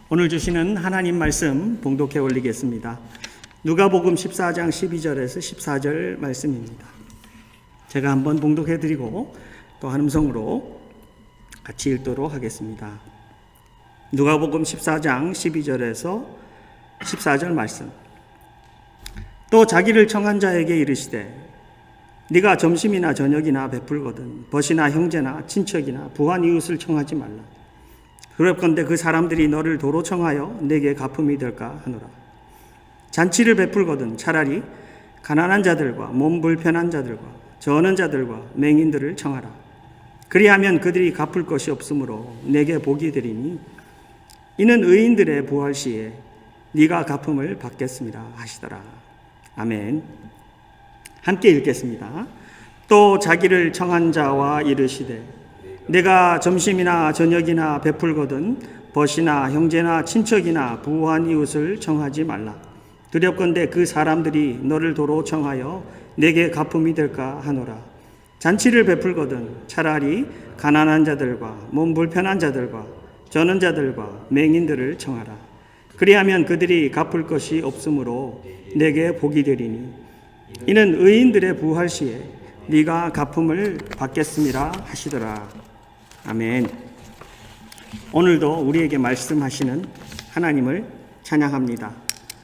오늘 주시는 하나님 말씀 봉독해 올리겠습니다. 누가복음 14장 12절에서 14절 말씀입니다. 제가 한번 봉독해 드리고 또 한 음성으로 같이 읽도록 하겠습니다. 누가복음 14장 12절에서 14절 말씀. 또 자기를 청한 자에게 이르시되 네가 점심이나 저녁이나 베풀거든 벗이나 형제나 친척이나 부한 이웃을 청하지 말라. 그럴건대 그 사람들이 너를 도로 청하여 내게 갚음이 될까 하노라. 잔치를 베풀거든 차라리 가난한 자들과 몸 불편한 자들과 저는 자들과 맹인들을 청하라. 그리하면 그들이 갚을 것이 없으므로 내게 복이 되리니 이는 의인들의 부활 시에 네가 갚음을 받겠습니다 하시더라. 아멘. 함께 읽겠습니다. 또 자기를 청한 자와 이르시되 내가 점심이나 저녁이나 베풀거든 벗이나 형제나 친척이나 부한 이웃을 청하지 말라. 두렵건대 그 사람들이 너를 도로 청하여 내게 갚음이 될까 하노라. 잔치를 베풀거든 차라리 가난한 자들과 몸 불편한 자들과 저는 자들과 맹인들을 청하라. 그리하면 그들이 갚을 것이 없으므로 내게 복이 되리니 이는 의인들의 부활 시에 네가 갚음을 받겠음이라 하시더라. 아멘. 오늘도 우리에게 말씀하시는 하나님을 찬양합니다.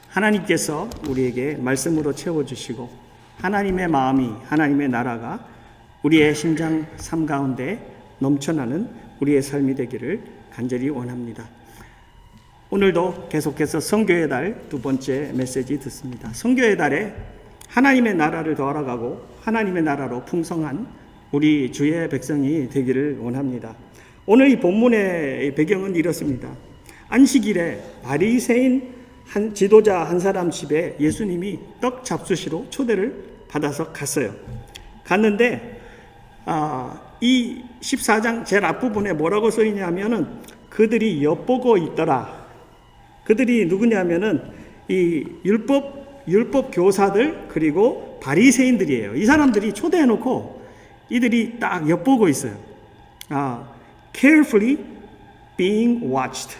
하나님께서 우리에게 말씀으로 채워주시고 하나님의 마음이, 하나님의 나라가 우리의 심장 삶 가운데 넘쳐나는 우리의 삶이 되기를 간절히 원합니다. 오늘도 계속해서 선교의 달 두 번째 메시지 듣습니다. 선교의 달에 하나님의 나라를 더 알아가고 하나님의 나라로 풍성한 우리 주의 백성이 되기를 원합니다. 오늘 이 본문의 배경은 이렇습니다. 안식일에 바리새인 한 지도자 한 사람 집에 예수님이 떡 잡수시러 초대를 받아서 갔어요. 갔는데 이 14장 제일 앞부분에 뭐라고 써 있냐면은 그들이 엿보고 있더라. 그들이 누구냐면은 이 율법 교사들 그리고 바리새인들이에요. 이 사람들이 초대해 놓고 이들이 딱 엿보고 있어요. carefully being watched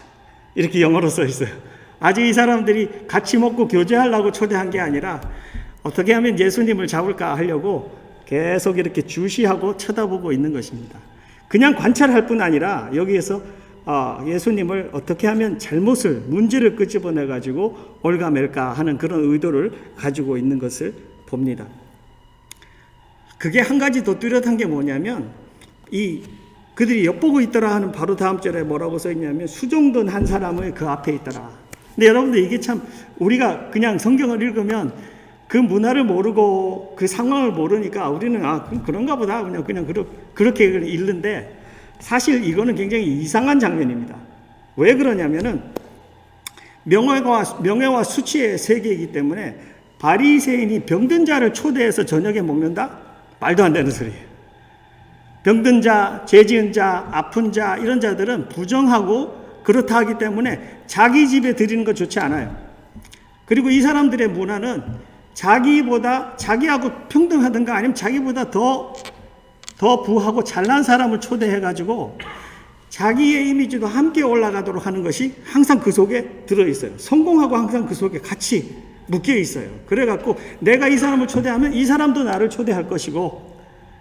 이렇게 영어로 써 있어요. 아직 이 사람들이 같이 먹고 교제하려고 초대한 게 아니라 어떻게 하면 예수님을 잡을까 하려고 계속 이렇게 주시하고 쳐다보고 있는 것입니다. 그냥 관찰할 뿐 아니라 여기에서 예수님을 어떻게 하면 문제를 끄집어내 가지고 올가맬까 하는 그런 의도를 가지고 있는 것을 봅니다. 그게 한 가지 더 뚜렷한 게 뭐냐면 그들이 엿보고 있더라 하는 바로 다음 절에 뭐라고 써 있냐면 수종든 한 사람의 그 앞에 있더라. 근데 여러분들 이게 참 우리가 그냥 성경을 읽으면 그 문화를 모르고 그 상황을 모르니까 우리는 그런가 보다 그냥 그렇게 읽는데 사실 이거는 굉장히 이상한 장면입니다. 왜 그러냐면은 명예와 수치의 세계이기 때문에 바리새인이 병든 자를 초대해서 저녁에 먹는다? 말도 안 되는 소리예요. 병든 자, 죄 지은 자, 아픈 자 이런 자들은 부정하고 그렇다 하기 때문에 자기 집에 드리는 거 좋지 않아요. 그리고 이 사람들의 문화는 자기하고 평등하든가 아니면 자기보다 더 부하고 잘난 사람을 초대해가지고 자기의 이미지도 함께 올라가도록 하는 것이 항상 그 속에 들어있어요. 성공하고 항상 그 속에 같이 묶여 있어요. 그래갖고 내가 이 사람을 초대하면 이 사람도 나를 초대할 것이고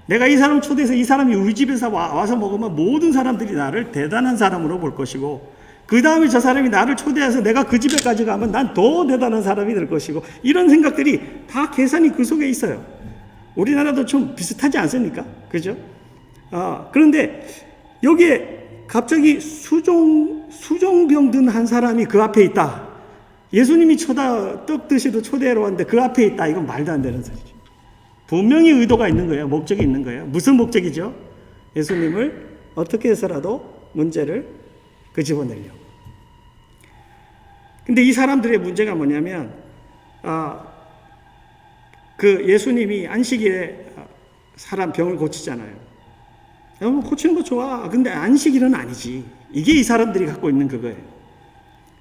내가 이 사람을 초대해서 이 사람이 우리 집에서 와서 먹으면 모든 사람들이 나를 대단한 사람으로 볼 것이고 그 다음에 저 사람이 나를 초대해서 내가 그 집에까지 가면 난 더 대단한 사람이 될 것이고 이런 생각들이 다 계산이 그 속에 있어요. 우리나라도 좀 비슷하지 않습니까? 그죠? 그런데 여기에 갑자기 수종병든 한 사람이 그 앞에 있다. 예수님이 떡 드시러 초대하러 왔는데 그 앞에 있다. 이건 말도 안 되는 소리죠. 분명히 의도가 있는 거예요. 목적이 있는 거예요. 무슨 목적이죠? 예수님을 어떻게 해서라도 문제를 끄집어내려고. 근데 이 사람들의 문제가 뭐냐면 그 예수님이 안식일에 사람 병을 고치잖아요. 고치는 거 좋아. 근데 안식일은 아니지. 이게 이 사람들이 갖고 있는 그거예요.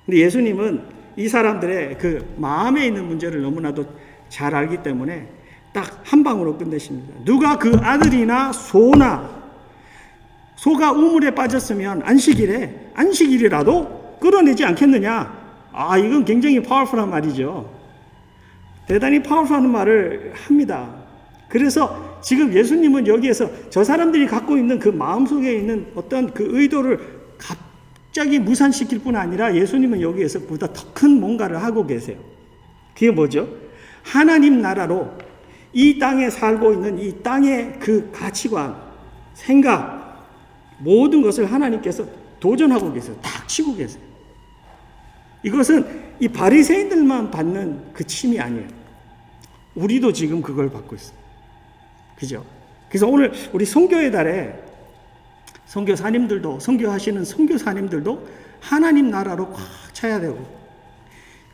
근데 예수님은 이 사람들의 그 마음에 있는 문제를 너무나도 잘 알기 때문에 딱 한 방으로 끝내십니다. 누가 그 아들이나 소가 우물에 빠졌으면 안식일이라도 끌어내지 않겠느냐? 이건 굉장히 파워풀한 말이죠. 대단히 파워풀한 말을 합니다. 그래서 지금 예수님은 여기에서 저 사람들이 갖고 있는 그 마음속에 있는 어떤 그 의도를 갑자기 무산시킬 뿐 아니라 예수님은 여기에서 보다 더 큰 뭔가를 하고 계세요. 그게 뭐죠? 하나님 나라로 이 땅에 살고 있는 이 땅의 그 가치관, 생각, 모든 것을 하나님께서 도전하고 계세요. 탁 치고 계세요. 이것은 이 바리새인들만 받는 그 침이 아니에요. 우리도 지금 그걸 받고 있어요. 그죠? 그래서 오늘 우리 선교의 달에 선교사님들도, 선교하시는 선교사님들도 하나님 나라로 꽉 차야 되고,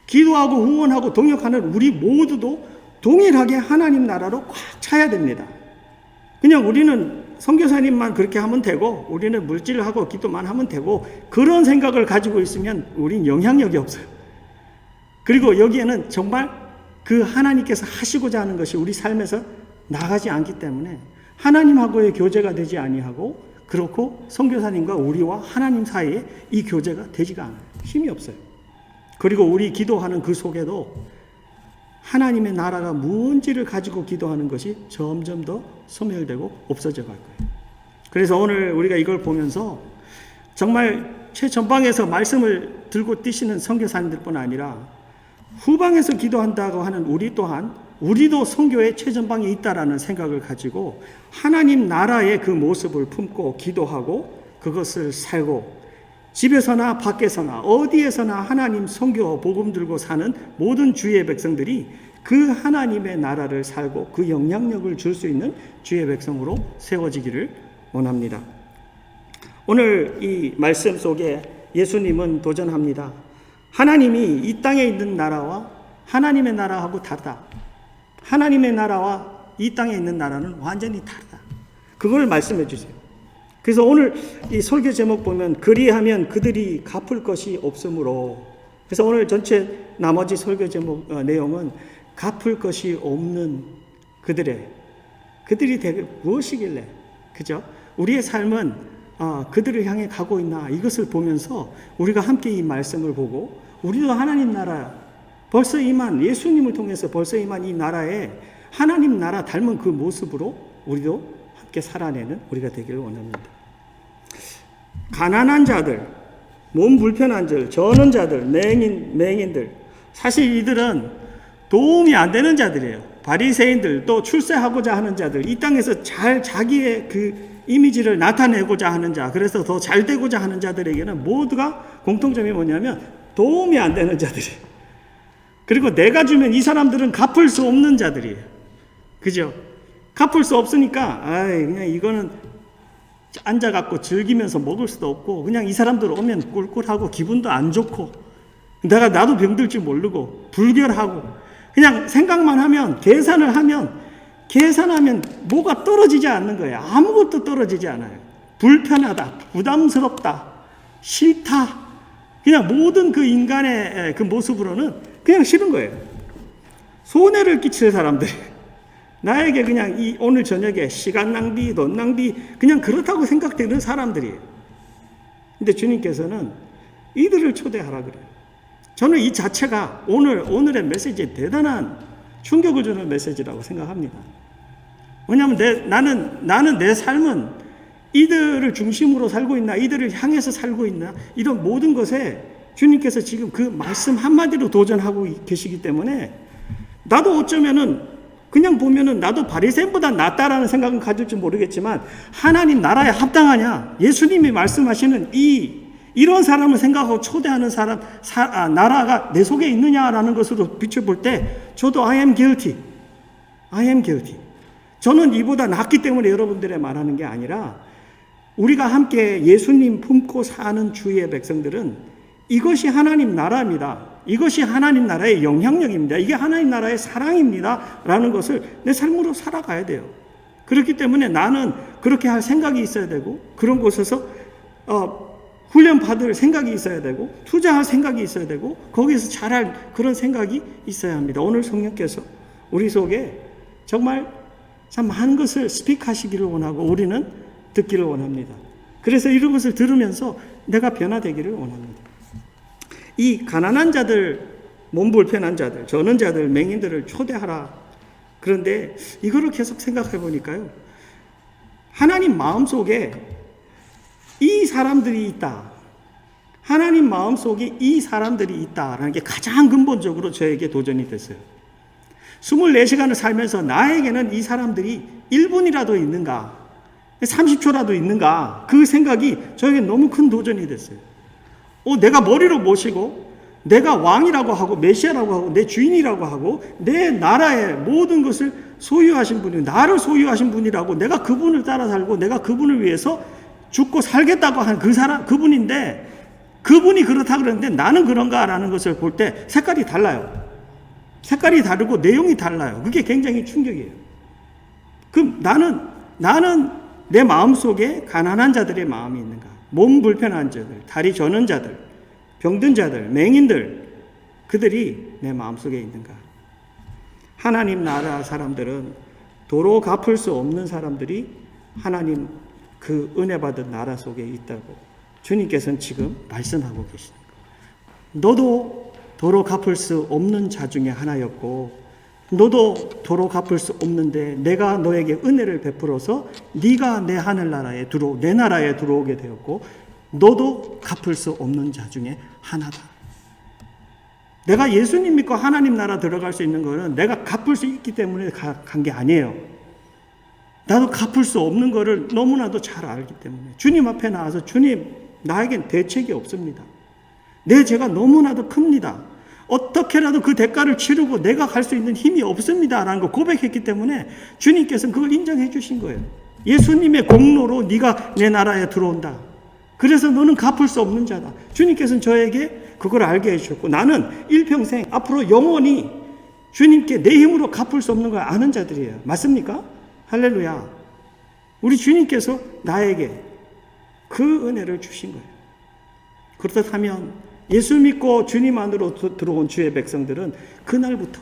기도하고 후원하고 동역하는 우리 모두도 동일하게 하나님 나라로 꽉 차야 됩니다. 그냥 우리는 선교사님만 그렇게 하면 되고, 우리는 물질하고 기도만 하면 되고, 그런 생각을 가지고 있으면 우린 영향력이 없어요. 그리고 여기에는 정말 그 하나님께서 하시고자 하는 것이 우리 삶에서 나가지 않기 때문에 하나님하고의 교제가 되지 아니하고, 그렇고 선교사님과 우리와 하나님 사이에 이 교제가 되지가 않아요. 힘이 없어요. 그리고 우리 기도하는 그 속에도 하나님의 나라가 뭔지를 가지고 기도하는 것이 점점 더 소멸되고 없어져 갈 거예요. 그래서 오늘 우리가 이걸 보면서 정말 최전방에서 말씀을 들고 뛰시는 선교사님들뿐 아니라 후방에서 기도한다고 하는 우리 또한 우리도 선교의 최전방에 있다라는 생각을 가지고 하나님 나라의 그 모습을 품고 기도하고 그것을 살고, 집에서나 밖에서나 어디에서나 하나님 선교 복음 들고 사는 모든 주의 백성들이 그 하나님의 나라를 살고 그 영향력을 줄 수 있는 주의 백성으로 세워지기를 원합니다. 오늘 이 말씀 속에 예수님은 도전합니다. 하나님이 이 땅에 있는 나라와 하나님의 나라하고 다르다. 하나님의 나라와 이 땅에 있는 나라는 완전히 다르다. 그걸 말씀해 주세요. 그래서 오늘 이 설교 제목 보면 그리하면 그들이 갚을 것이 없으므로, 그래서 오늘 전체 나머지 설교 제목 내용은 갚을 것이 없는 그들이 되게 무엇이길래, 그죠? 우리의 삶은 그들을 향해 가고 있나, 이것을 보면서 우리가 함께 이 말씀을 보고 우리도 하나님 나라 벌써 임한, 예수님을 통해서 벌써 임한 이 나라에 하나님 나라 닮은 그 모습으로 우리도 함께 살아내는 우리가 되기를 원합니다. 가난한 자들, 몸 불편한 자들, 저는 자들, 맹인들, 사실 이들은 도움이 안 되는 자들이에요. 바리새인들, 또 출세하고자 하는 자들, 이 땅에서 잘 자기의 그 이미지를 나타내고자 하는 자, 그래서 더 잘 되고자 하는 자들에게는 모두가 공통점이 뭐냐면 도움이 안 되는 자들이에요. 그리고 내가 주면 이 사람들은 갚을 수 없는 자들이에요. 그죠? 갚을 수 없으니까 그냥 이거는 앉아갖고 즐기면서 먹을 수도 없고, 그냥 이 사람들 오면 꿀꿀하고 기분도 안 좋고, 나도 병들 줄 모르고 불결하고, 그냥 생각만 하면, 계산하면 뭐가 떨어지지 않는 거예요. 아무것도 떨어지지 않아요. 불편하다, 부담스럽다, 싫다, 그냥 모든 그 인간의 그 모습으로는 그냥 싫은 거예요. 손해를 끼칠 사람들, 나에게 그냥 이 오늘 저녁에 시간 낭비, 돈 낭비, 그냥 그렇다고 생각되는 사람들이에요. 근데 주님께서는 이들을 초대하라 그래요. 저는 이 자체가 오늘의 메시지에 대단한 충격을 주는 메시지라고 생각합니다. 왜냐하면 나는 내 삶은 이들을 중심으로 살고 있나, 이들을 향해서 살고 있나, 이런 모든 것에 주님께서 지금 그 말씀 한마디로 도전하고 계시기 때문에, 나도 어쩌면은 그냥 보면은 나도 바리새인보다 낫다라는 생각은 가질지 모르겠지만, 하나님 나라에 합당하냐, 예수님이 말씀하시는 이런 사람을 생각하고 초대하는 나라가 내 속에 있느냐라는 것으로 비춰볼 때, 저도 I am guilty. 저는 이보다 낫기 때문에 여러분들의 말하는 게 아니라, 우리가 함께 예수님 품고 사는 주의 백성들은 이것이 하나님 나라입니다. 이것이 하나님 나라의 영향력입니다. 이게 하나님 나라의 사랑입니다. 라는 것을 내 삶으로 살아가야 돼요. 그렇기 때문에 나는 그렇게 할 생각이 있어야 되고, 그런 곳에서 훈련 받을 생각이 있어야 되고, 투자할 생각이 있어야 되고, 거기에서 잘할 그런 생각이 있어야 합니다. 오늘 성령께서 우리 속에 정말 참 많은 것을 스픽하시기를 원하고 우리는 듣기를 원합니다. 그래서 이런 것을 들으면서 내가 변화되기를 원합니다. 이 가난한 자들, 몸 불편한 자들, 저는 자들, 맹인들을 초대하라. 그런데 이거를 계속 생각해 보니까요, 하나님 마음속에 이 사람들이 있다, 하나님 마음속에 이 사람들이 있다라는 게 가장 근본적으로 저에게 도전이 됐어요. 24시간을 살면서 나에게는 이 사람들이 1분이라도 있는가, 30초라도 있는가, 그 생각이 저에게 너무 큰 도전이 됐어요. 내가 머리로 모시고 내가 왕이라고 하고 메시아라고 하고 내 주인이라고 하고 내 나라의 모든 것을 소유하신 분이, 나를 소유하신 분이라고, 내가 그분을 따라 살고 내가 그분을 위해서 죽고 살겠다고 한 그 사람, 그분인데, 그분이 그렇다 그러는데 나는 그런가라는 것을 볼 때 색깔이 달라요. 색깔이 다르고 내용이 달라요. 그게 굉장히 충격이에요. 그럼 나는 내 마음속에 가난한 자들의 마음이 있는가? 몸 불편한 자들, 다리 저는 자들, 병든 자들, 맹인들, 그들이 내 마음속에 있는가? 하나님 나라 사람들은 도로 갚을 수 없는 사람들이 하나님 그 은혜 받은 나라 속에 있다고 주님께서는 지금 말씀하고 계십니다. 너도 도로 갚을 수 없는 자 중에 하나였고, 너도 도로 갚을 수 없는데 내가 너에게 은혜를 베풀어서 네가 내 하늘나라에 내 나라에 들어오게 되었고, 너도 갚을 수 없는 자 중에 하나다. 내가 예수님 믿고 하나님 나라 들어갈 수 있는 거는 내가 갚을 수 있기 때문에 간 게 아니에요. 나도 갚을 수 없는 거를 너무나도 잘 알기 때문에 주님 앞에 나와서, 주님, 나에겐 대책이 없습니다. 내 죄가 너무나도 큽니다. 어떻게라도 그 대가를 치르고 내가 갈 수 있는 힘이 없습니다 라는 걸 고백했기 때문에 주님께서는 그걸 인정해 주신 거예요. 예수님의 공로로 네가 내 나라에 들어온다. 그래서 너는 갚을 수 없는 자다. 주님께서는 저에게 그걸 알게 해주셨고, 나는 일평생 앞으로 영원히 주님께 내 힘으로 갚을 수 없는 걸 아는 자들이에요. 맞습니까? 할렐루야. 우리 주님께서 나에게 그 은혜를 주신 거예요. 그렇다면 예수 믿고 주님 안으로 들어온 주의 백성들은 그날부터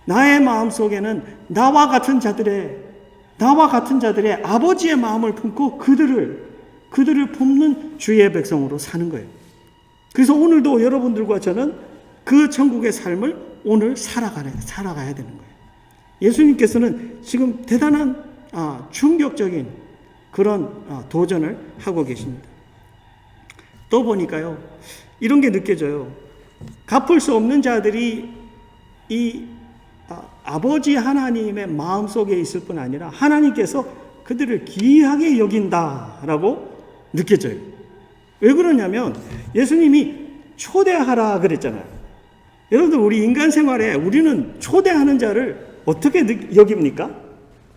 나의 마음속에는 나와 같은 자들의 아버지의 마음을 품고 그들을 품는 주의 백성으로 사는 거예요. 그래서 오늘도 여러분들과 저는 그 천국의 삶을 오늘 살아가야 되는 거예요. 예수님께서는 지금 대단한 충격적인 그런 도전을 하고 계십니다. 또 보니까요, 이런 게 느껴져요. 갚을 수 없는 자들이 이 아버지 하나님의 마음속에 있을 뿐 아니라 하나님께서 그들을 귀하게 여긴다라고 느껴져요. 왜 그러냐면 예수님이 초대하라 그랬잖아요. 여러분들, 우리 인간 생활에 우리는 초대하는 자를 어떻게 여깁니까?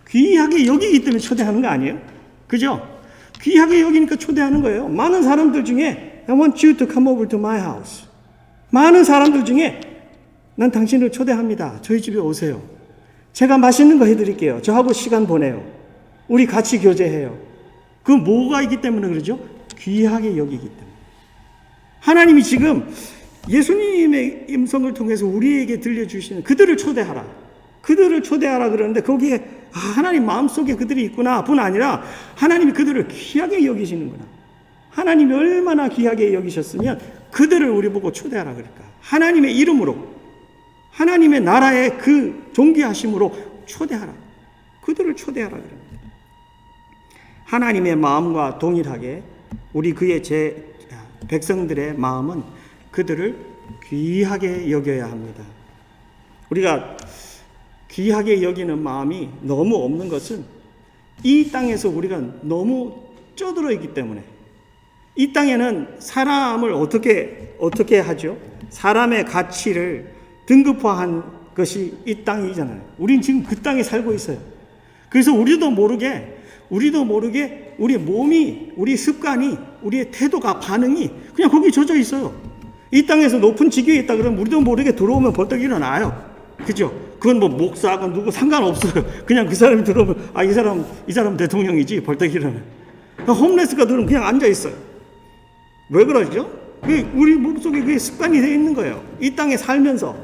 귀하게 여기기 때문에 초대하는 거 아니에요? 그죠? 귀하게 여기니까 초대하는 거예요. 많은 사람들 중에 I want you to come over to my house. 많은 사람들 중에 난 당신을 초대합니다. 저희 집에 오세요. 제가 맛있는 거 해드릴게요. 저하고 시간 보내요. 우리 같이 교제해요. 그 뭐가 있기 때문에 그러죠? 귀하게 여기기 때문에. 하나님이 지금 예수님의 음성을 통해서 우리에게 들려주시는 그들을 초대하라. 그들을 초대하라 그러는데 거기에 하나님 마음속에 그들이 있구나 뿐 아니라 하나님이 그들을 귀하게 여기시는구나. 하나님이 얼마나 귀하게 여기셨으면 그들을 우리 보고 초대하라 그럴까. 하나님의 이름으로, 하나님의 나라의 그 존귀하심으로 초대하라. 그들을 초대하라 그럽니다. 하나님의 마음과 동일하게 우리 그의 백성들의 마음은 그들을 귀하게 여겨야 합니다. 우리가 귀하게 여기는 마음이 너무 없는 것은 이 땅에서 우리가 너무 쪄들어 있기 때문에. 이 땅에는 사람을 어떻게 하죠? 사람의 가치를 등급화한 것이 이 땅이잖아요. 우린 지금 그 땅에 살고 있어요. 그래서 우리도 모르게 우리 몸이, 우리 습관이, 우리의 태도가, 반응이 그냥 거기 젖어 있어요. 이 땅에서 높은 직위에 있다 그러면 우리도 모르게 들어오면 벌떡 일어나요. 그죠? 그건 뭐 목사가 누구 상관없어요. 그냥 그 사람이 들어오면 이 사람 대통령이지 벌떡 일어나요. 홈레스가 들어오면 그냥 앉아 있어요. 왜 그러죠? 우리 몸속에 그게 습관이 되어 있는 거예요. 이 땅에 살면서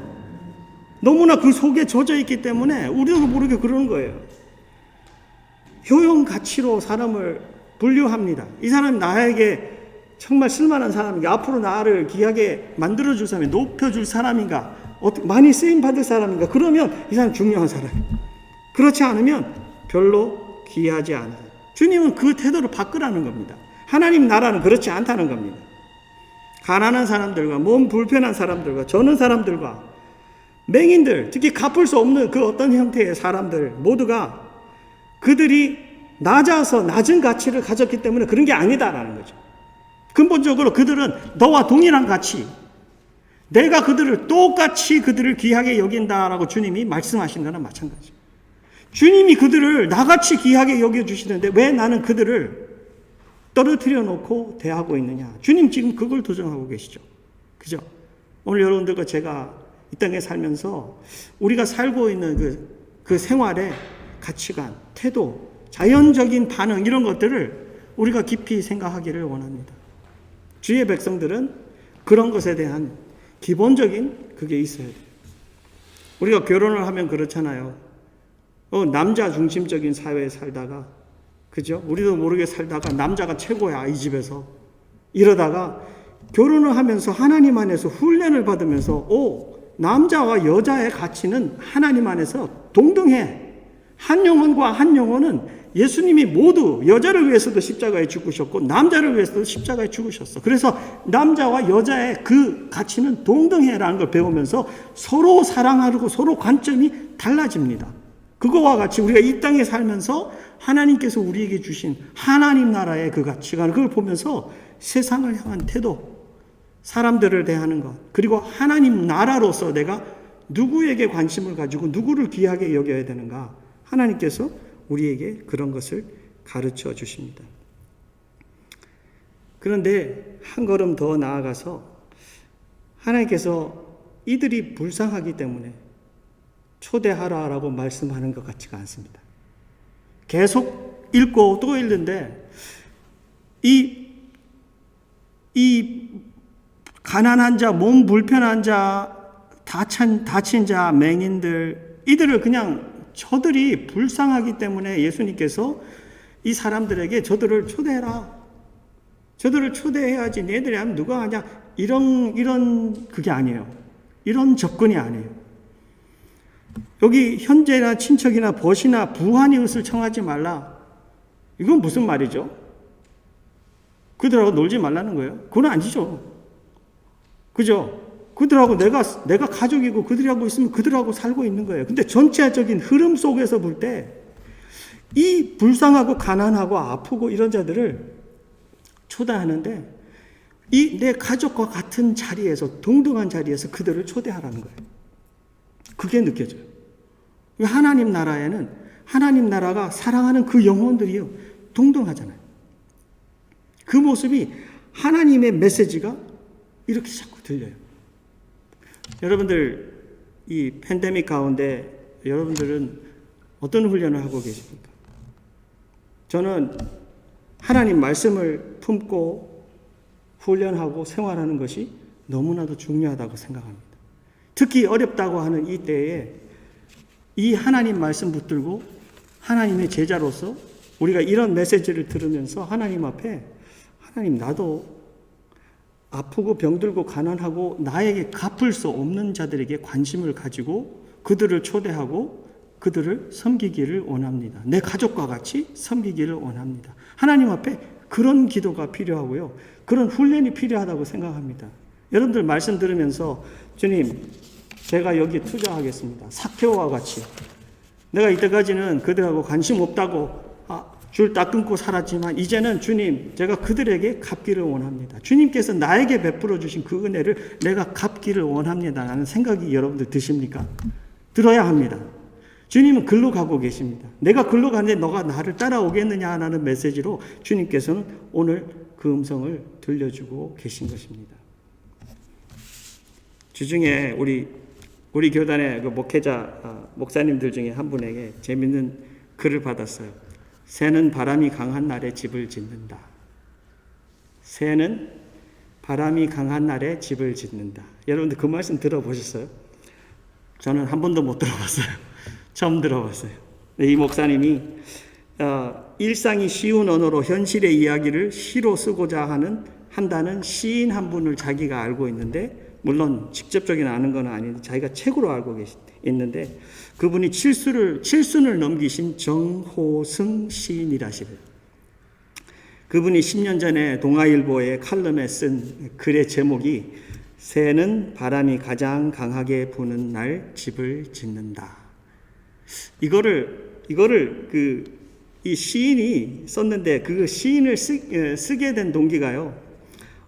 너무나 그 속에 젖어 있기 때문에 우리도 모르게 그러는 거예요. 효용 가치로 사람을 분류합니다. 이 사람이 나에게 정말 쓸만한 사람인가? 앞으로 나를 귀하게 만들어줄 사람이 높여줄 사람인가? 많이 쓰임받을 사람인가? 그러면 이 사람 중요한 사람이에요. 그렇지 않으면 별로 귀하지 않아요. 주님은 그 태도를 바꾸라는 겁니다. 하나님 나라는 그렇지 않다는 겁니다. 가난한 사람들과 몸 불편한 사람들과 저는 사람들과 맹인들, 특히 갚을 수 없는 그 어떤 형태의 사람들 모두가 그들이 낮아서 낮은 가치를 가졌기 때문에 그런 게 아니다라는 거죠. 근본적으로 그들은 너와 동일한 가치, 내가 그들을 똑같이 그들을 귀하게 여긴다라고 주님이 말씀하신 거나 마찬가지죠. 주님이 그들을 나같이 귀하게 여겨주시는데 왜 나는 그들을 떨어뜨려 놓고 대하고 있느냐. 주님 지금 그걸 도전하고 계시죠. 그죠? 오늘 여러분들과 제가 이 땅에 살면서 우리가 살고 있는 그 생활의 가치관, 태도, 자연적인 반응 이런 것들을 우리가 깊이 생각하기를 원합니다. 주의 백성들은 그런 것에 대한 기본적인 그게 있어야 돼요. 우리가 결혼을 하면 그렇잖아요. 남자 중심적인 사회에 살다가, 그죠? 우리도 모르게 살다가 남자가 최고야, 이 집에서. 이러다가 결혼을 하면서 하나님 안에서 훈련을 받으면서, 남자와 여자의 가치는 하나님 안에서 동등해. 한 영혼과 한 영혼은 예수님이 모두 여자를 위해서도 십자가에 죽으셨고 남자를 위해서도 십자가에 죽으셨어. 그래서 남자와 여자의 그 가치는 동등해라는 걸 배우면서 서로 사랑하고 서로 관점이 달라집니다. 그거와 같이 우리가 이 땅에 살면서 하나님께서 우리에게 주신 하나님 나라의 그 가치관, 그걸 보면서 세상을 향한 태도, 사람들을 대하는 것, 그리고 하나님 나라로서 내가 누구에게 관심을 가지고 누구를 귀하게 여겨야 되는가, 하나님께서 우리에게 그런 것을 가르쳐 주십니다. 그런데 한 걸음 더 나아가서 하나님께서 이들이 불쌍하기 때문에 초대하라라고 말씀하는 것 같지가 않습니다. 계속 읽고 또 읽는데 이 가난한 자, 몸 불편한 자, 다친 자, 맹인들, 이들을 그냥 저들이 불쌍하기 때문에 예수님께서 이 사람들에게 저들을 초대해라. 저들을 초대해야지 너희들이 하면 누가 하냐. 이런 그게 아니에요. 이런 접근이 아니에요. 여기 현재나 친척이나 벗이나 부한이웃을 청하지 말라. 이건 무슨 말이죠? 그들하고 놀지 말라는 거예요? 그건 아니죠. 그죠? 그들하고 내가 가족이고 그들하고 있으면 그들하고 살고 있는 거예요. 근데 전체적인 흐름 속에서 볼 때 이 불쌍하고 가난하고 아프고 이런 자들을 초대하는데 이 내 가족과 같은 자리에서 동등한 자리에서 그들을 초대하라는 거예요. 그게 느껴져요. 하나님 나라에는 하나님 나라가 사랑하는 그 영혼들이요 동등하잖아요. 그 모습이 하나님의 메시지가 이렇게 자꾸 들려요. 여러분들 이 팬데믹 가운데 여러분들은 어떤 훈련을 하고 계십니까? 저는 하나님 말씀을 품고 훈련하고 생활하는 것이 너무나도 중요하다고 생각합니다. 특히 어렵다고 하는 이 때에 이 하나님 말씀 붙들고 하나님의 제자로서 우리가 이런 메시지를 들으면서 하나님 앞에 하나님 나도 아프고 병들고 가난하고 나에게 갚을 수 없는 자들에게 관심을 가지고 그들을 초대하고 그들을 섬기기를 원합니다. 내 가족과 같이 섬기기를 원합니다. 하나님 앞에 그런 기도가 필요하고요. 그런 훈련이 필요하다고 생각합니다. 여러분들 말씀 들으면서 주님 제가 여기 투자하겠습니다. 삭개오와 같이 내가 이때까지는 그들하고 관심 없다고 줄 딱 끊고 살았지만 이제는 주님 제가 그들에게 갚기를 원합니다. 주님께서 나에게 베풀어 주신 그 은혜를 내가 갚기를 원합니다 라는 생각이 여러분들 드십니까? 들어야 합니다. 주님은 글로 가고 계십니다. 내가 글로 가는데 너가 나를 따라오겠느냐라는 메시지로 주님께서는 오늘 그 음성을 들려주고 계신 것입니다. 주중에 우리 교단의 그 목회자 목사님들 중에 한 분에게 재밌는 글을 받았어요. 새는 바람이 강한 날에 집을 짓는다. 새는 바람이 강한 날에 집을 짓는다. 여러분들 그 말씀 들어보셨어요? 저는 한 번도 못 들어봤어요. 처음 들어봤어요. 이 목사님이 일상이 쉬운 언어로 현실의 이야기를 시로 쓰고자 하는 한다는 시인 한 분을 자기가 알고 있는데, 물론 직접적인 아는 건 아닌데 자기가 책으로 알고 있는데, 그분이 칠순을 넘기신 정호승 시인이라시래요. 그분이 10년 전에 동아일보의 칼럼에 쓴 글의 제목이 새는 바람이 가장 강하게 부는 날 집을 짓는다. 이거를 이 시인이 썼는데, 그 시인을 쓰게 된 동기가요,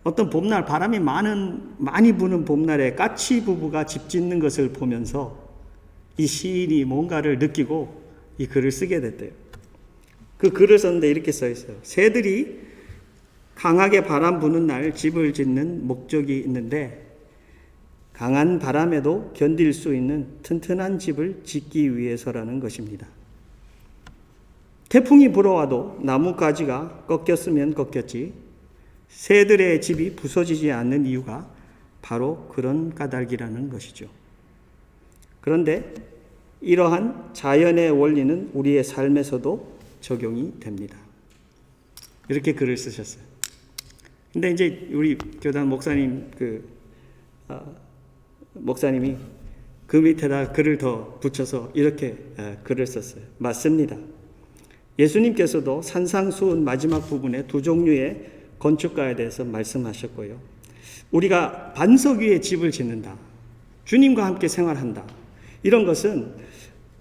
어떤 봄날, 바람이 많이 부는 봄날에 까치 부부가 집 짓는 것을 보면서 이 시인이 뭔가를 느끼고 이 글을 쓰게 됐대요. 그 글을 썼는데 이렇게 써 있어요. 새들이 강하게 바람 부는 날 집을 짓는 목적이 있는데, 강한 바람에도 견딜 수 있는 튼튼한 집을 짓기 위해서라는 것입니다. 태풍이 불어와도 나뭇가지가 꺾였으면 꺾였지, 새들의 집이 부서지지 않는 이유가 바로 그런 까닭이라는 것이죠. 그런데 이러한 자연의 원리는 우리의 삶에서도 적용이 됩니다. 이렇게 글을 쓰셨어요. 근데 이제 우리 교단 목사님이 그 밑에다 글을 더 붙여서 이렇게 글을 썼어요. 맞습니다. 예수님께서도 산상수훈 마지막 부분에 두 종류의 건축가에 대해서 말씀하셨고요. 우리가 반석 위에 집을 짓는다, 주님과 함께 생활한다, 이런 것은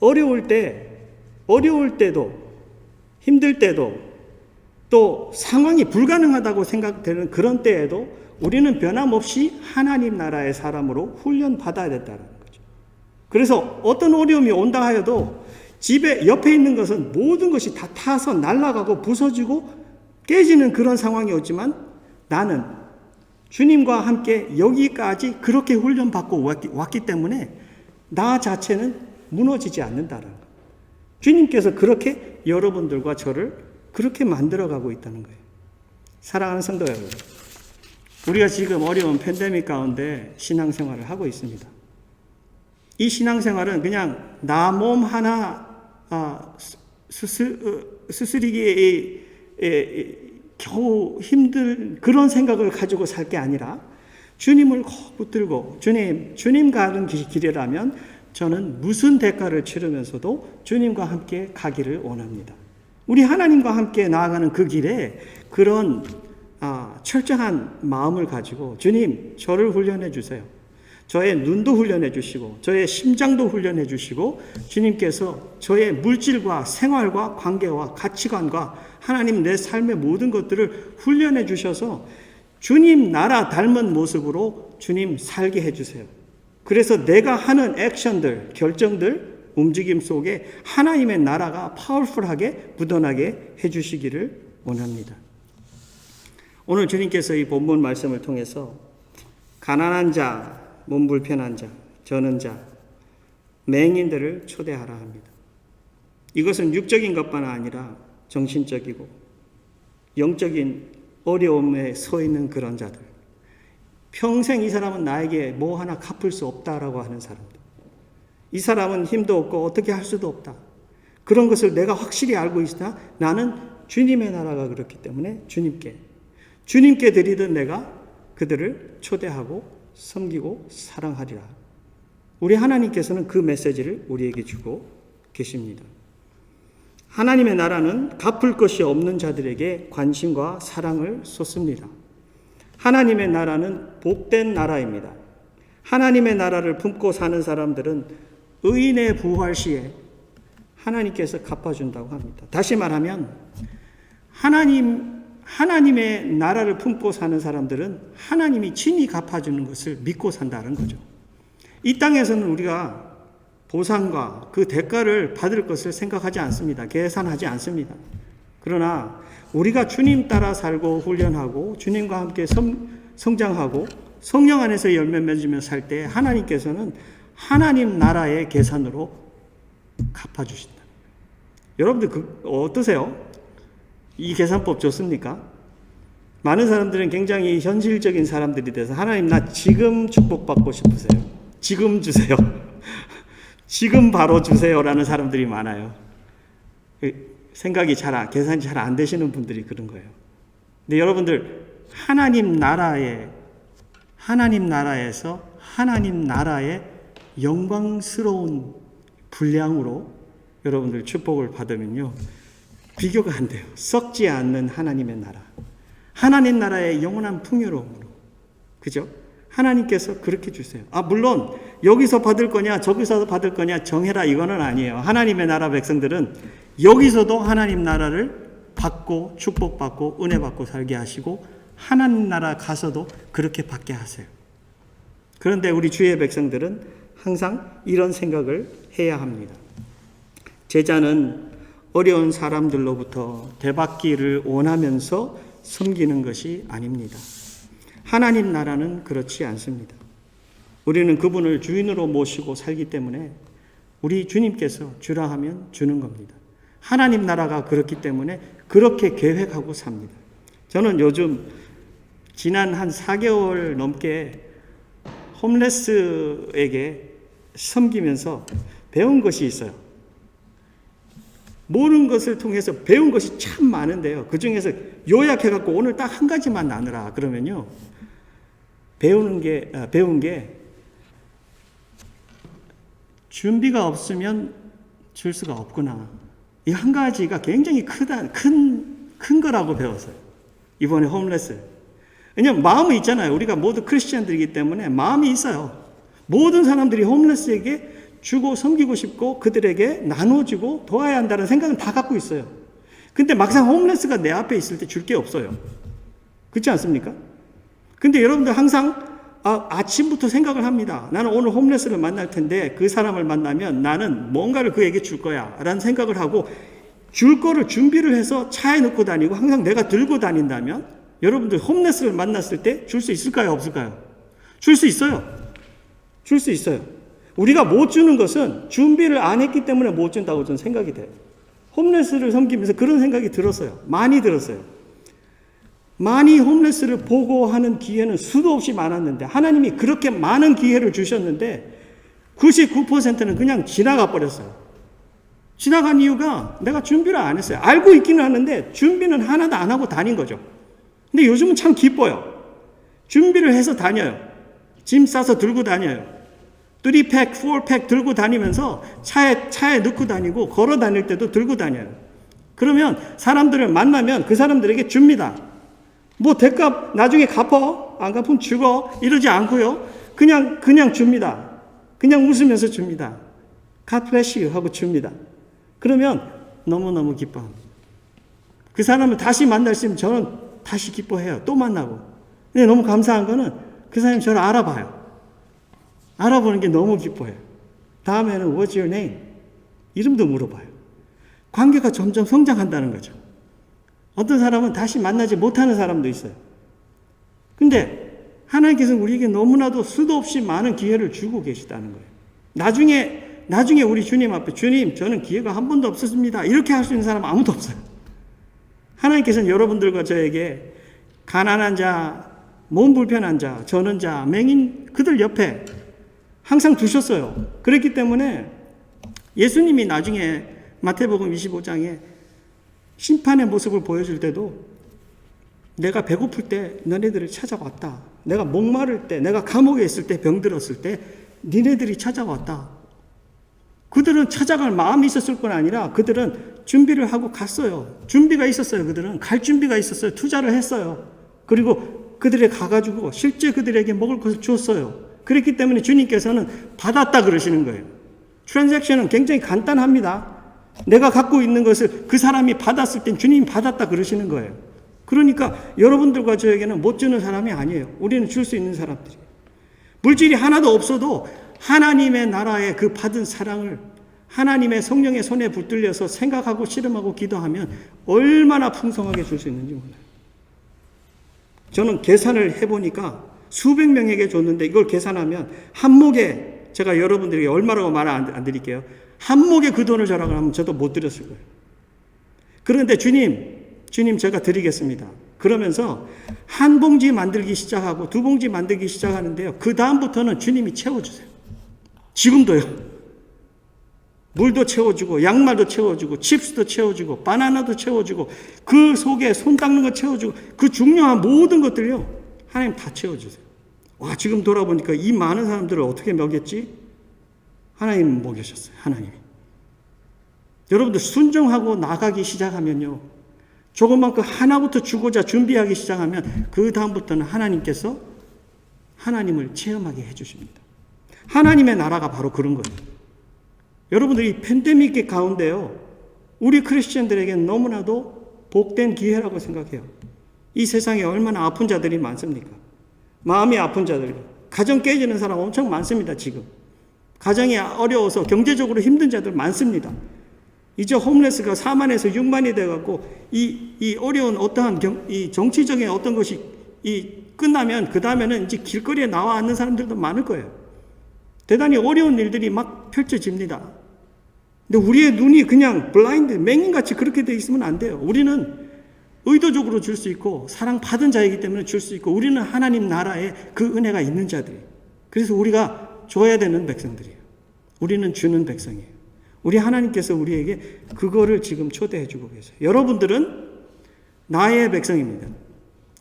어려울 때도 힘들 때도 또 상황이 불가능하다고 생각되는 그런 때에도 우리는 변함없이 하나님 나라의 사람으로 훈련받아야 된다는 거죠. 그래서 어떤 어려움이 온다 하여도 집에 옆에 있는 것은 모든 것이 다 타서 날아가고 부서지고 깨지는 그런 상황이 오지만, 나는 주님과 함께 여기까지 그렇게 훈련받고 왔기 때문에 나 자체는 무너지지 않는다는 거예요. 주님께서 그렇게 여러분들과 저를 그렇게 만들어가고 있다는 거예요. 사랑하는 성도 여러분, 우리가 지금 어려운 팬데믹 가운데 신앙생활을 하고 있습니다. 이 신앙생활은 그냥 나 몸 하나 수스리기에 겨우 힘들 그런 생각을 가지고 살 게 아니라, 주님을 꼭 붙들고 주님 가는 길이라면 저는 무슨 대가를 치르면서도 주님과 함께 가기를 원합니다. 우리 하나님과 함께 나아가는 그 길에 그런 철저한 마음을 가지고, 주님 저를 훈련해 주세요. 저의 눈도 훈련해 주시고 저의 심장도 훈련해 주시고, 주님께서 저의 물질과 생활과 관계와 가치관과 하나님 내 삶의 모든 것들을 훈련해 주셔서 주님 나라 닮은 모습으로 주님 살게 해 주세요. 그래서 내가 하는 액션들, 결정들, 움직임 속에 하나님의 나라가 파워풀하게 묻어나게 해 주시기를 원합니다. 오늘 주님께서 이 본문 말씀을 통해서 가난한 자, 몸 불편한 자, 저는 자, 맹인들을 초대하라 합니다. 이것은 육적인 것만 아니라 정신적이고 영적인 어려움에 서 있는 그런 자들, 평생 이 사람은 나에게 뭐 하나 갚을 수 없다라고 하는 사람들, 이 사람은 힘도 없고 어떻게 할 수도 없다, 그런 것을 내가 확실히 알고 있으나 나는 주님의 나라가 그렇기 때문에 주님께 드리던 내가 그들을 초대하고 섬기고 사랑하리라. 우리 하나님께서는 그 메시지를 우리에게 주고 계십니다. 하나님의 나라는 갚을 것이 없는 자들에게 관심과 사랑을 쏟습니다. 하나님의 나라는 복된 나라입니다. 하나님의 나라를 품고 사는 사람들은 의인의 부활 시에 하나님께서 갚아준다고 합니다. 다시 말하면 하나님의 나라를 품고 사는 사람들은 하나님이 친히 갚아주는 것을 믿고 산다는 거죠. 이 땅에서는 우리가 보상과 그 대가를 받을 것을 생각하지 않습니다. 계산하지 않습니다. 그러나 우리가 주님 따라 살고 훈련하고 주님과 함께 성장하고 성령 안에서 열매 맺으며 살 때 하나님께서는 하나님 나라의 계산으로 갚아주신다. 여러분들 어떠세요? 이 계산법 좋습니까? 많은 사람들은 굉장히 현실적인 사람들이 돼서 하나님 나 지금 축복받고 싶으세요. 지금 주세요. 지금 바로 주세요라는 사람들이 많아요. 생각이 계산이 잘 안 되시는 분들이 그런 거예요. 근데 여러분들 하나님 나라에서 하나님 나라의 영광스러운 분량으로 여러분들 축복을 받으면요, 비교가 안 돼요. 썩지 않는 하나님의 나라, 하나님 나라의 영원한 풍요로움으로. 그죠? 하나님께서 그렇게 주세요. 물론 여기서 받을 거냐 저기서 받을 거냐 정해라, 이거는 아니에요. 하나님의 나라 백성들은 여기서도 하나님 나라를 받고 축복받고 은혜받고 살게 하시고, 하나님 나라 가서도 그렇게 받게 하세요. 그런데 우리 주의 백성들은 항상 이런 생각을 해야 합니다. 제자는 어려운 사람들로부터 대받기를 원하면서 섬기는 것이 아닙니다. 하나님 나라는 그렇지 않습니다. 우리는 그분을 주인으로 모시고 살기 때문에 우리 주님께서 주라 하면 주는 겁니다. 하나님 나라가 그렇기 때문에 그렇게 계획하고 삽니다. 저는 요즘 지난 한 4개월 넘게 홈레스에게 섬기면서 배운 것이 있어요. 모르는 것을 통해서 배운 것이 참 많은데요. 그 중에서 요약해갖고 오늘 딱 한 가지만 나누라 그러면요, 배운 게 준비가 없으면 줄 수가 없구나. 이 한 가지가 굉장히 큰 거라고 배웠어요. 이번에 홈레스. 왜냐면 마음이 있잖아요. 우리가 모두 크리스천들이기 때문에 마음이 있어요. 모든 사람들이 홈레스에게 주고 섬기고 싶고 그들에게 나눠주고 도와야 한다는 생각은 다 갖고 있어요. 근데 막상 홈레스가 내 앞에 있을 때 줄 게 없어요. 그렇지 않습니까? 근데 여러분들 항상 아침부터 생각을 합니다. 나는 오늘 홈레스를 만날 텐데 그 사람을 만나면 나는 뭔가를 그에게 줄 거야 라는 생각을 하고 줄 거를 준비를 해서 차에 넣고 다니고 항상 내가 들고 다닌다면 여러분들 홈레스를 만났을 때 줄 수 있을까요? 없을까요? 줄 수 있어요. 줄 수 있어요. 우리가 못 주는 것은 준비를 안 했기 때문에 못 준다고 저는 생각이 돼요. 홈레스를 섬기면서 그런 생각이 들었어요. 많이 들었어요. 많이 홈레스를 보고 하는 기회는 수도 없이 많았는데 하나님이 그렇게 많은 기회를 주셨는데 99%는 그냥 지나가 버렸어요. 지나간 이유가 내가 준비를 안 했어요. 알고 있기는 하는데 준비는 하나도 안 하고 다닌 거죠. 근데 요즘은 참 기뻐요. 준비를 해서 다녀요. 짐 싸서 들고 다녀요. 3팩, 4팩 들고 다니면서 차에 넣고 다니고 걸어 다닐 때도 들고 다녀요. 그러면 사람들을 만나면 그 사람들에게 줍니다. 뭐 대값 나중에 갚어, 안 갚으면 죽어 이러지 않고요. 그냥 줍니다. 그냥 웃으면서 줍니다. God bless you 하고 줍니다. 그러면 너무너무 기뻐합니다. 그 사람을 다시 만날 수 있으면 저는 다시 기뻐해요. 또 만나고. 근데 너무 감사한 거는 그 사람이 저를 알아봐요. 알아보는 게 너무 기뻐요. 다음에는 What's your name? 이름도 물어봐요. 관계가 점점 성장한다는 거죠. 어떤 사람은 다시 만나지 못하는 사람도 있어요. 근데 하나님께서 우리에게 너무나도 수도 없이 많은 기회를 주고 계시다는 거예요. 나중에 우리 주님 앞에 주님 저는 기회가 한 번도 없었습니다. 이렇게 할 수 있는 사람은 아무도 없어요. 하나님께서는 여러분들과 저에게 가난한 자, 몸 불편한 자, 저는 자, 맹인 그들 옆에 항상 두셨어요. 그렇기 때문에 예수님이 나중에 마태복음 25장에 심판의 모습을 보여줄 때도 내가 배고플 때 너네들을 찾아왔다. 내가 목마를 때, 내가 감옥에 있을 때, 병들었을 때 니네들이 찾아왔다. 그들은 찾아갈 마음이 있었을 뿐 아니라 그들은 준비를 하고 갔어요. 준비가 있었어요. 그들은 갈 준비가 있었어요. 투자를 했어요. 그리고 그들에 가가지고 실제 그들에게 먹을 것을 줬어요. 그렇기 때문에 주님께서는 받았다 그러시는 거예요. 트랜잭션은 굉장히 간단합니다. 내가 갖고 있는 것을 그 사람이 받았을 땐 주님이 받았다 그러시는 거예요. 그러니까 여러분들과 저에게는 못 주는 사람이 아니에요. 우리는 줄 수 있는 사람들이에요. 물질이 하나도 없어도 하나님의 나라의 그 받은 사랑을 하나님의 성령의 손에 붙들려서 생각하고 씨름하고 기도하면 얼마나 풍성하게 줄 수 있는지 몰라요. 저는 계산을 해보니까 수백 명에게 줬는데 이걸 계산하면 한 목에 제가 여러분들에게 얼마라고 말 안 드릴게요. 한 목에 그 돈을 주라고 하면 저도 못 드렸을 거예요. 그런데 주님 제가 드리겠습니다. 그러면서 한 봉지 만들기 시작하고 두 봉지 만들기 시작하는데요. 그 다음부터는 주님이 채워주세요. 지금도요. 물도 채워주고 양말도 채워주고 칩스도 채워주고 바나나도 채워주고 그 속에 손 닦는 거 채워주고 그 중요한 모든 것들요 하나님 다 채워주세요. 와, 지금 돌아보니까 이 많은 사람들을 어떻게 먹였지? 하나님 먹이셨어요. 하나님이. 여러분들 순종하고 나가기 시작하면요 조금만 그 하나부터 주고자 준비하기 시작하면 그 다음부터는 하나님께서 하나님을 체험하게 해주십니다. 하나님의 나라가 바로 그런 거예요. 여러분들이 팬데믹 가운데요 우리 크리스천들에게는 너무나도 복된 기회라고 생각해요. 이 세상에 얼마나 아픈 자들이 많습니까? 마음이 아픈 자들, 가정 깨지는 사람 엄청 많습니다. 지금 가정이 어려워서 경제적으로 힘든 자들 많습니다. 이제 홈레스가 4만에서 6만이 돼갖고 이 어려운 어떠한 이 정치적인 어떤 것이 끝나면 그 다음에는 이제 길거리에 나와 앉는 사람들도 많을 거예요. 대단히 어려운 일들이 막 펼쳐집니다. 근데 우리의 눈이 그냥 블라인드, 맹인같이 그렇게 돼 있으면 안 돼요. 우리는 의도적으로 줄 수 있고 사랑 받은 자이기 때문에 줄 수 있고 우리는 하나님 나라에 그 은혜가 있는 자들이에요. 그래서 우리가 줘야 되는 백성들이에요. 우리는 주는 백성이에요. 우리 하나님께서 우리에게 그거를 지금 초대해 주고 계세요. 여러분들은 나의 백성입니다.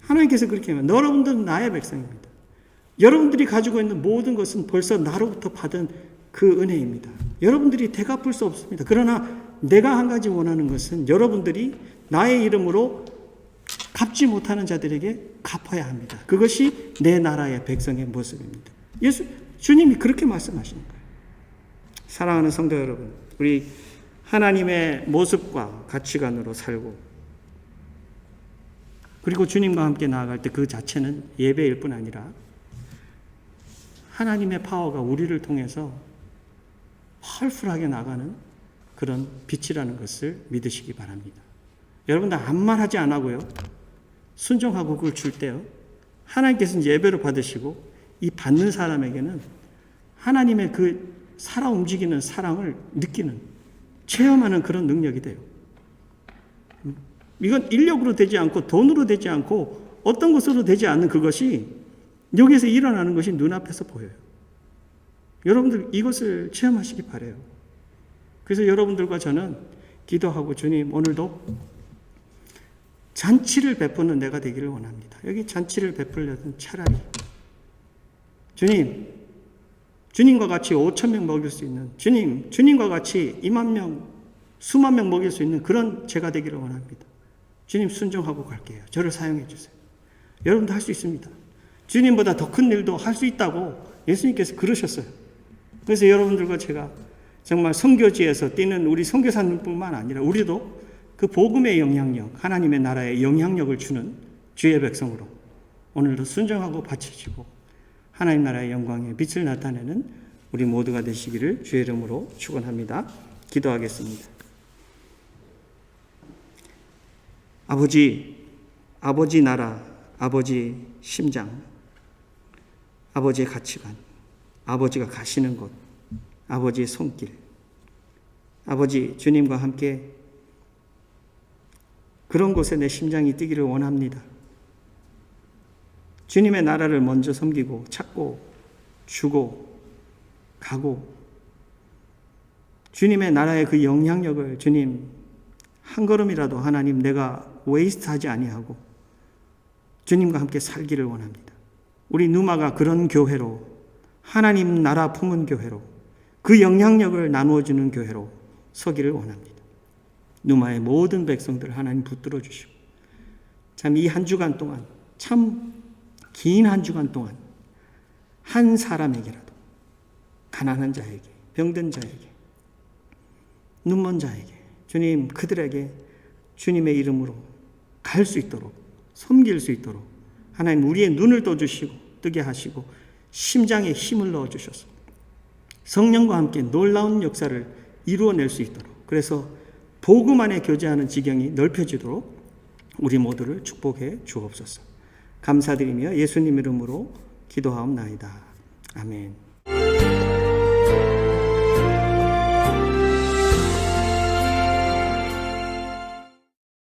하나님께서 그렇게 하면 여러분들은 나의 백성입니다. 여러분들이 가지고 있는 모든 것은 벌써 나로부터 받은 그 은혜입니다. 여러분들이 되갚을 수 없습니다. 그러나 내가 한 가지 원하는 것은 여러분들이 나의 이름으로 갚지 못하는 자들에게 갚아야 합니다. 그것이 내 나라의 백성의 모습입니다. 주님이 그렇게 말씀하시는 거예요. 사랑하는 성도 여러분, 우리 하나님의 모습과 가치관으로 살고 그리고 주님과 함께 나아갈 때 그 자체는 예배일 뿐 아니라 하나님의 파워가 우리를 통해서 펄펄하게 나가는 그런 빛이라는 것을 믿으시기 바랍니다. 여러분들 아무 말 하지 안 하고요. 순종하고 그걸 줄 때요. 하나님께서는 예배로 받으시고 이 받는 사람에게는 하나님의 그 살아 움직이는 사랑을 느끼는 체험하는 그런 능력이 돼요. 이건 인력으로 되지 않고 돈으로 되지 않고 어떤 것으로 되지 않는 그것이 여기에서 일어나는 것이 눈앞에서 보여요. 여러분들 이것을 체험하시기 바라요. 그래서 여러분들과 저는 기도하고 주님 오늘도 잔치를 베푸는 내가 되기를 원합니다. 여기 잔치를 베풀려면 차라리 주님과 같이 5,000명 먹일 수 있는 주님과 같이 2만 명, 수만 명 먹일 수 있는 그런 제가 되기를 원합니다. 주님 순종하고 갈게요. 저를 사용해 주세요. 여러분도 할 수 있습니다. 주님보다 더 큰 일도 할 수 있다고 예수님께서 그러셨어요. 그래서 여러분들과 제가 정말 선교지에서 뛰는 우리 선교사님뿐만 아니라 우리도 그 복음의 영향력, 하나님의 나라의 영향력을 주는 주의 백성으로 오늘도 순종하고 바치시고 하나님 나라의 영광의 빛을 나타내는 우리 모두가 되시기를 주의 이름으로 축원합니다. 기도하겠습니다. 아버지 나라, 아버지 심장, 아버지의 가치관, 아버지가 가시는 곳, 아버지의 손길, 아버지 주님과 함께 그런 곳에 내 심장이 뛰기를 원합니다. 주님의 나라를 먼저 섬기고 찾고 주고 가고 주님의 나라의 그 영향력을 주님 한 걸음이라도 하나님 내가 웨이스트하지 아니하고 주님과 함께 살기를 원합니다. 우리 누마가 그런 교회로 하나님 나라 품은 교회로 그 영향력을 나누어주는 교회로 서기를 원합니다. 누마의 모든 백성들 하나님 붙들어 주시고 참 이 한 주간 동안 참 긴 한 주간 동안 한 사람에게라도 가난한 자에게 병든 자에게 눈먼 자에게 주님 그들에게 주님의 이름으로 갈 수 있도록 섬길 수 있도록 하나님 우리의 눈을 떠주시고 뜨게 하시고 심장에 힘을 넣어주셔서 성령과 함께 놀라운 역사를 이루어낼 수 있도록 그래서 복음 안에 교제하는 지경이 넓혀지도록 우리 모두를 축복해 주옵소서. 감사드리며 예수님 이름으로 기도하옵나이다. 아멘.